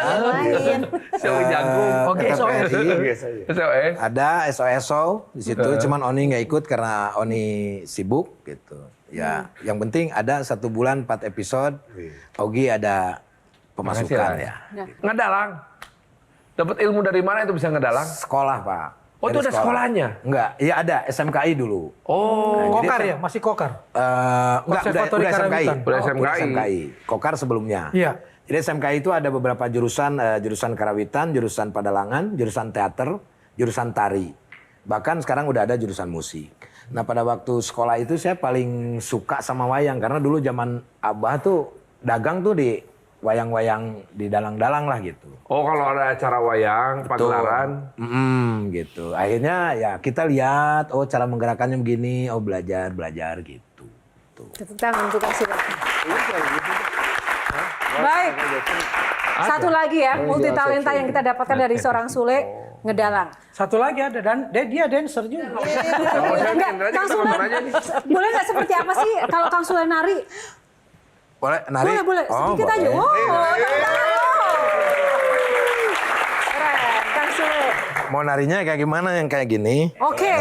Sawi jagung. Ogi SOS. SOS. Ada SOSO di situ, cuman Oni nggak ikut karena Oni sibuk gitu. Ya, yang penting ada 1 bulan 4 episode. Ogi ada pemasukan ya. Ngedalang. Dapat ilmu dari mana itu bisa ngedalang? Sekolah Pak. Oh, itu Dari ada sekolahnya? Enggak, iya ada SMKI dulu. Oh. Kokar ya, masih kokar. Enggak, Konservatori udah SMKI. Karawitan. Udah SMKI. Kokar sebelumnya. Iya. Jadi SMKI itu ada beberapa jurusan, jurusan Karawitan, jurusan Padalangan, jurusan teater, jurusan tari. Bahkan sekarang udah ada jurusan musik. Nah pada waktu sekolah itu saya paling suka sama wayang. Karena dulu zaman Abah tuh dagang tuh di wayang-wayang di dalang-dalang lah gitu. Oh, kalau ada acara wayang, pagelaran. Gitu. Akhirnya ya kita lihat, oh cara menggerakkannya begini, oh belajar gitu. Tepuk tangan untuk Kang Sule. Baik. Satu lagi ya, multi talenta yang kita dapatkan dari seorang Sule, ngedalang. Satu lagi ada, dan dia dancer juga. Enggak, Kang Sule, boleh nggak seperti apa sih kalau Kang Sule nari? Boleh nari? Boleh. Sedikit aja. boleh. Wow, keren, Kang Sule. Mau narinya kayak gimana yang kayak gini? Oke.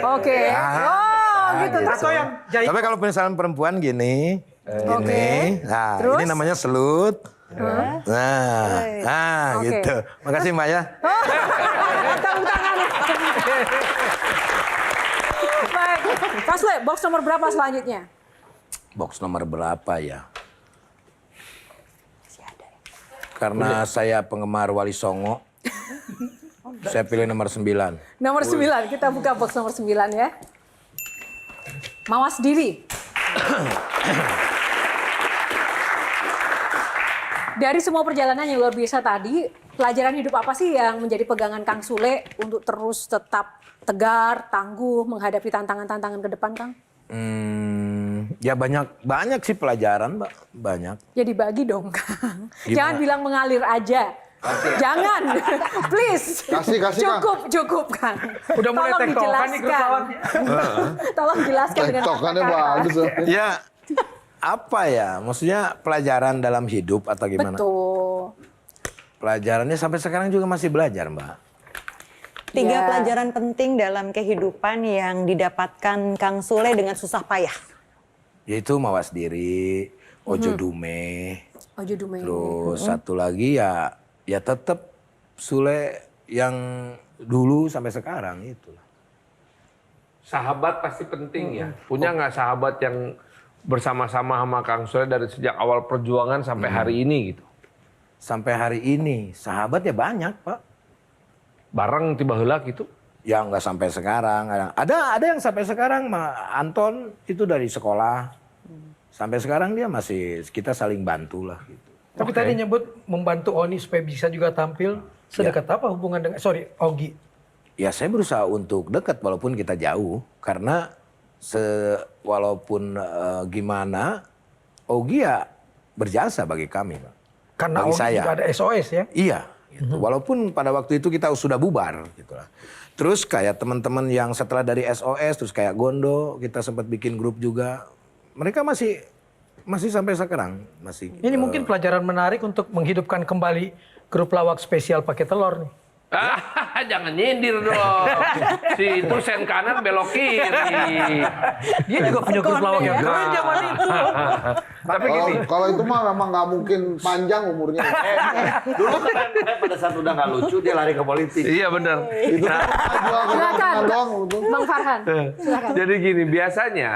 Oke. Oh, gitu. Terus Atau yang jahit. Tapi kalau misalnya perempuan gini, Oke. nah Terus? ini namanya selut. Nah, Oke. gitu. Makasih Mbak ya. Tepuk tangan. Baik. Kang Sule, box nomor berapa selanjutnya? Box nomor berapa ya? Karena saya penggemar Wali Songo, saya pilih nomor 9. Nomor 9, kita buka box nomor 9 ya. Mawas diri. Dari semua perjalanan yang luar biasa tadi, pelajaran hidup apa sih yang menjadi pegangan Kang Sule untuk terus tetap tegar, tangguh, menghadapi tantangan-tantangan ke depan, Kang? Ya banyak sih pelajaran, Mbak. Banyak. Ya dibagi dong, Kang. Gimana? Jangan bilang mengalir aja. Jangan, please. Kasih, Kang. Cukup, Kang. Udah mulai Tolong tektokan nih grup dijelaskan. lawaknya. Tolong jelaskan dengan Tektokannya kata-kata. bagus. Ya, apa ya? Maksudnya pelajaran dalam hidup atau gimana? Betul. Pelajarannya sampai sekarang juga masih belajar, Mbak. 3 Ya. pelajaran penting dalam kehidupan yang didapatkan Kang Sule dengan susah payah. Yaitu mawas diri, ojo dume. Ojo dume. Terus satu lagi ya tetap Sule yang dulu sampai sekarang itulah. Sahabat pasti penting ya. Punya nggak sahabat yang bersama-sama sama Kang Sule dari sejak awal perjuangan sampai hari ini gitu? Sampai hari ini sahabat ya banyak, Pak. Bareng tiba heula gitu? Ya nggak sampai sekarang. Ada yang sampai sekarang, Anton itu dari sekolah. Sampai sekarang dia masih, kita saling bantu lah gitu. Tapi tadi nyebut membantu Oni supaya bisa juga tampil. Sedekat apa hubungan dengan, Ogi? Ya saya berusaha untuk dekat walaupun kita jauh. Karena walaupun gimana, Ogi ya berjasa bagi kami, Pak. Karena Bagi Ogi saya. juga ada SOS ya. Iya, gitu. Walaupun pada waktu itu kita sudah bubar gitu lah. Terus kayak teman-teman yang setelah dari SOS, terus kayak Gondo, kita sempat bikin grup juga. Mereka masih sampai sekarang masih. Ini mungkin pelajaran menarik untuk menghidupkan kembali grup lawak spesial pakai telur nih. Jangan nyindir dong. Si itu sen kanan belok kiri. Dia juga punya grup lawak yang keren zaman itu. Tapi gini, Kalau itu mah memang nggak mungkin panjang umurnya. Dulu kan pada saat udah nggak lucu dia lari ke politik. iya benar. Itu Silakan, doang itu. Bang Farhan. Silakan. Jadi gini, biasanya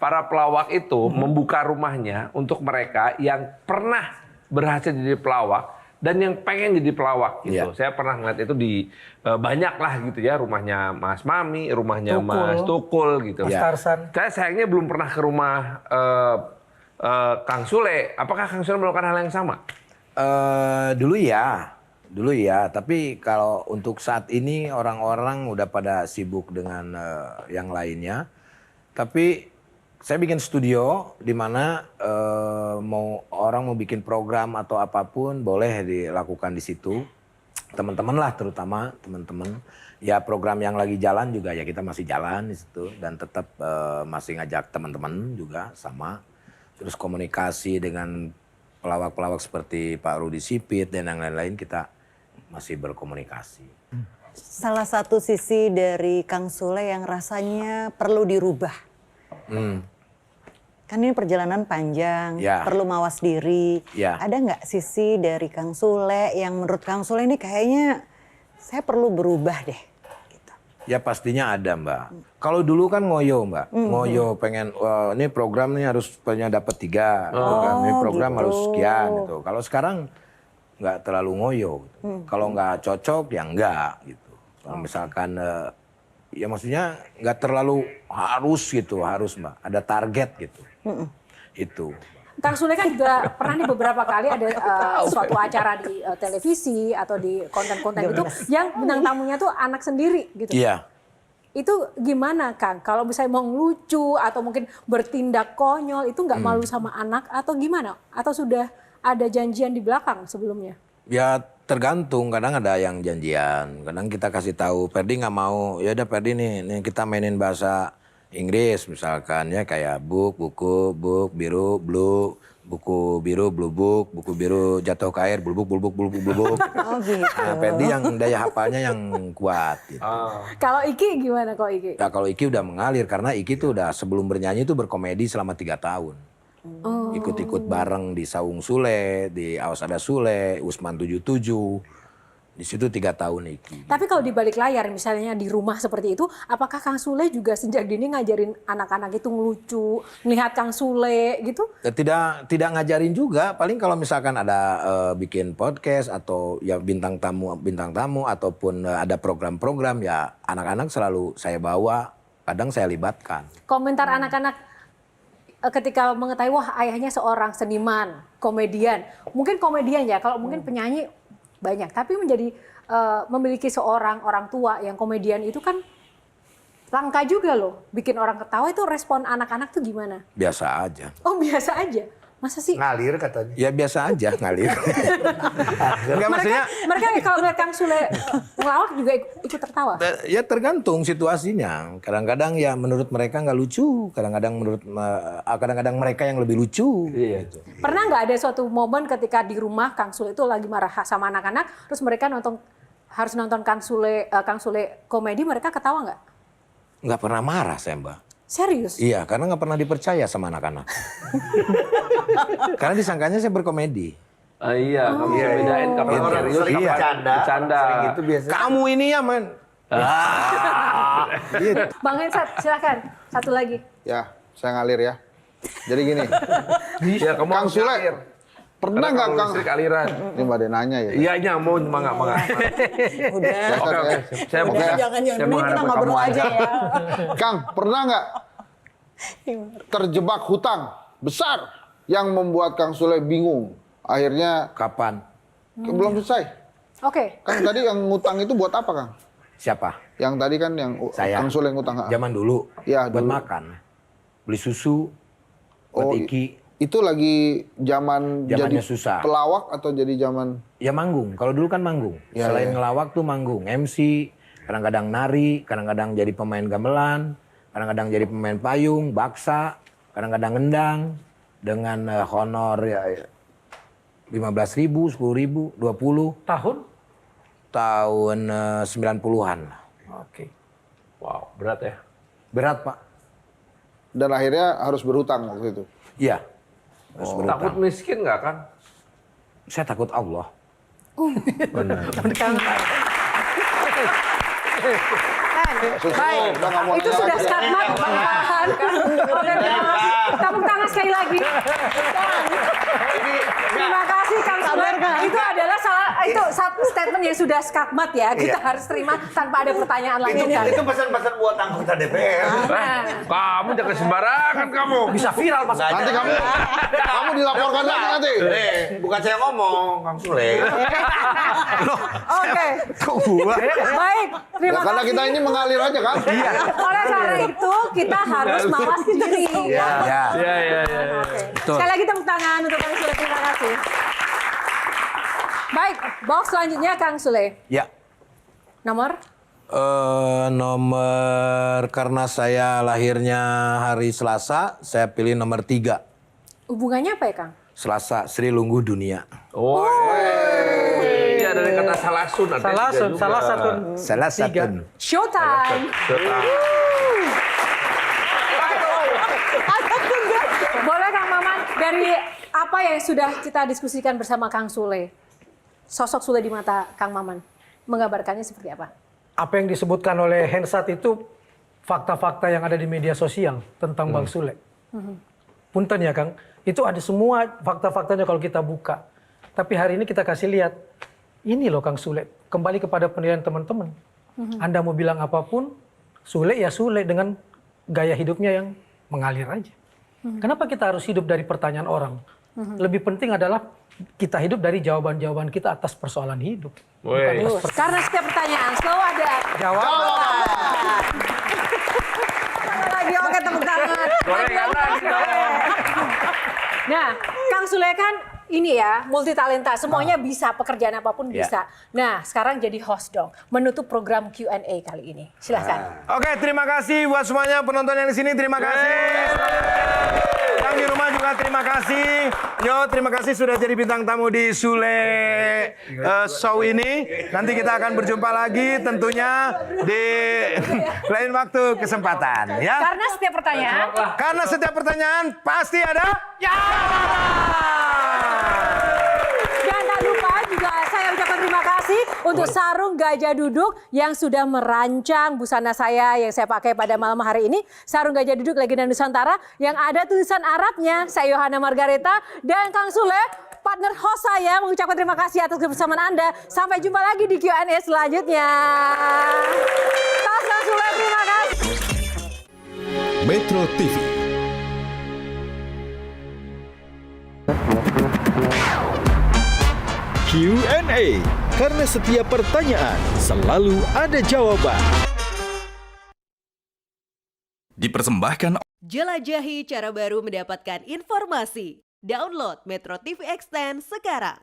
para pelawak itu membuka rumahnya untuk mereka yang pernah berhasil jadi pelawak dan yang pengen jadi pelawak gitu. Iya. Saya pernah ngeliat itu di banyak lah gitu ya, rumahnya Mas Mami, rumahnya Tukul. Mas Tukul gitu. Mas Tarsan. Saya sayangnya belum pernah ke rumah Kang Sule. Apakah Kang Sule melakukan hal yang sama? Dulu ya. Tapi kalau untuk saat ini orang-orang udah pada sibuk dengan yang lainnya. Tapi Saya bikin studio di mana orang mau bikin program atau apapun boleh dilakukan di situ. Teman-teman lah terutama teman-teman. Ya program yang lagi jalan juga ya kita masih jalan di situ dan tetap masih ngajak teman-teman juga sama. Terus komunikasi dengan pelawak-pelawak seperti Pak Rudi Sipit dan yang lain-lain kita masih berkomunikasi. Salah satu sisi dari Kang Sule yang rasanya perlu dirubah. Kan ini perjalanan panjang, perlu mawas diri. Ada nggak sisi dari Kang Sule yang menurut Kang Sule ini kayaknya saya perlu berubah deh? Gitu. Ya pastinya ada Mbak. Kalau dulu kan ngoyo Mbak, ngoyo pengen ini program nih harus punya dapat 3, ini program gitu. harus sekian gitu. Kalau sekarang nggak terlalu ngoyo. Gitu. Kalau nggak cocok ya enggak gitu. Kalau misalkan ya maksudnya nggak terlalu harus gitu, harus Mbak. Ada target gitu. Itu. Kang Sule kan juga pernah nih beberapa kali ada suatu acara di televisi atau di konten-konten itu yang bintang tamunya tuh anak sendiri gitu. Iya. Itu gimana Kang? Kalau misalnya mau ngelucu atau mungkin bertindak konyol itu nggak malu sama anak atau gimana? Atau sudah ada janjian di belakang sebelumnya? Ya tergantung, kadang ada yang janjian, kadang kita kasih tahu Ferdi nggak mau, ya udah Ferdi nih kita mainin bahasa Inggris misalkan ya kayak buku biru blue, buku biru blue book, buku biru jatuh ke air blue book. Oh gitu. Nah, Ferdi yang daya hafalnya yang kuat. Gitu. Kalau Iki gimana kok Iki? Nah, kalau Iki udah mengalir karena Iki tuh udah sebelum bernyanyi tuh berkomedi selama 3 tahun. Ikut-ikut bareng di Saung Sule, di Awas Ada Sule, Usman 77. Di situ 3 tahun Iki. Tapi kalau di balik layar misalnya di rumah seperti itu, apakah Kang Sule juga sejak dini ngajarin anak-anak itu ngelucu, melihat Kang Sule gitu? Tidak ngajarin juga, paling kalau misalkan ada bikin podcast atau ya bintang tamu ataupun ada program-program ya anak-anak selalu saya bawa, kadang saya libatkan. Komentar anak-anak ketika mengetahui wah ayahnya seorang seniman, komedian. Mungkin komedian ya, kalau mungkin penyanyi banyak. Tapi memiliki seorang orang tua yang komedian itu kan langka juga loh. Bikin orang ketawa itu respon anak-anak tuh gimana? Biasa aja. Oh biasa aja? Masa sih? Ngalir katanya. Ya biasa aja ngalir. Enggak, maksudnya mereka kalau ngeliat Kang Sule ngelawak juga ikut tertawa? Ya tergantung situasinya. Kadang-kadang ya menurut mereka nggak lucu. Kadang-kadang mereka yang lebih lucu. Iya. Gitu. Pernah nggak ada suatu momen ketika di rumah Kang Sule itu lagi marah sama anak-anak, terus mereka harus nonton Kang Sule komedi, mereka ketawa nggak? Nggak pernah marah saya Mbak. Serius? Iya, karena nggak pernah dipercaya sama anak-anak. Karena disangkanya saya berkomedi. Iya, kamu bisa bedain kapan Orang serius, sering kapan bercanda. Sering gitu biasanya. Kamu ini ya men. Gitu. Bang Hensat, silakan. Satu lagi. Ya, saya ngalir ya. Jadi gini, Ya, kamu Kang harus Sule, ngalir. pernah nggak Kalau Kang? listrik aliran. Ini Mbak De nanya ya. Iya, nyamuk, mangga. Udah. Oke. Saya mau Jangan saya mending kita menghadap ngobrol kamu aja ya. Kang, pernah nggak terjebak hutang besar yang membuat Kang Sule bingung? Akhirnya Kapan? belum selesai. Oke. Kang tadi yang ngutang itu buat apa Kang? Siapa? Yang tadi kan yang Saya. Kang Sule ngutang. Zaman dulu. Ya, buat dulu. makan. Beli susu. Buat Iki. Itu lagi zaman Zamannya jadi susah. pelawak atau jadi zaman? Ya manggung. Kalau dulu kan manggung. Ya, Selain ya. ngelawak tuh manggung. MC. Kadang-kadang nari. Kadang-kadang jadi pemain gamelan. Kadang-kadang jadi pemain payung. Baksa. Kadang-kadang ngendang. Dengan honor ya 15.000, 10.000, 20. Tahun? Tahun 90-an. Oke. Wow, berat ya. Berat Pak. Dan akhirnya harus berhutang waktu itu. Iya. Harus berhutang. Takut miskin nggak kan? Saya takut Allah. Baik, udah nggak mau itu nanya sudah lagi. skakmat Bang Farhan. Tepuk tangan sekali lagi. Terima kasih Kang Sule. Itu adalah itu satu statement yang sudah skakmat ya. Kita harus terima tanpa ada pertanyaan lanjutan. Itu pesan-pesan buat anggota DPR. Kamu jangan sembarangan kamu. Bisa viral Mas. Nanti kamu dilaporkan lagi nanti. Bukan saya ngomong, Kang Sule. Oh Oke. Kok gua? Baik, terima Ya, karena kasih. kita ini mengalir aja kan? Iya. Oleh karena itu kita harus mawas diri. Ya. Ya. Oke. Betul. Sekali lagi tepuk tangan untuk Kang Sule. Terima kasih. Baik, box selanjutnya Kang Sule. Ya. Nomor? Nomor karena saya lahirnya hari Selasa, saya pilih nomor 3. Hubungannya apa ya Kang? Selasa, Sri Lungguh Dunia. Oh. Iya dari kata salasun. ada Salah, tiga juga. salah satu. Salah satu. Showtime. Boleh Kang Maman, dari apa yang sudah kita diskusikan bersama Kang Sule, sosok Sule di mata Kang Maman, menggambarkannya seperti apa? Apa yang disebutkan oleh Hensat itu fakta-fakta yang ada di media sosial tentang Bang Sule. Punten ya Kang, itu ada semua fakta-faktanya kalau kita buka. Tapi hari ini kita kasih lihat, ini loh Kang Sule, kembali kepada penilaian teman-teman. Anda mau bilang apapun, Sule ya Sule dengan gaya hidupnya yang mengalir aja. Kenapa kita harus hidup dari pertanyaan orang? Lebih penting adalah kita hidup dari jawaban-jawaban kita atas persoalan hidup. Woi. Karena setiap pertanyaan selalu ada Jawaban. lagi, oke tepuk tangan. Nah, Kang Sule kan ini ya multi talenta, semuanya bisa, pekerjaan apapun bisa. Nah, sekarang jadi host dong, menutup program Q&A kali ini. Silahkan. Oke, terima kasih buat semuanya penonton yang di sini. Terima kasih. Yang di rumah juga terima kasih. Yo, terima kasih sudah jadi bintang tamu di Sule Show ini. Nanti kita akan berjumpa lagi tentunya di lain waktu kesempatan ya. Karena setiap pertanyaan Karena setiap pertanyaan pasti ada ya. dan tak lupa juga saya ucapkan terima kasih untuk Sarung Gajah Duduk yang sudah merancang busana saya yang saya pakai pada malam hari ini. Sarung Gajah Duduk Legenda Nusantara yang ada tulisan Arabnya. Saya Yohana Margareta dan Kang Sule, partner host saya, mengucapkan terima kasih atas kebersamaan Anda. Sampai jumpa lagi di Q&A selanjutnya. Kang Sule, terima kasih. Metro TV. Q&A, karena setiap pertanyaan selalu ada jawaban. Dipersembahkan Jelajahi cara baru mendapatkan informasi. Download Metro TV Extend sekarang.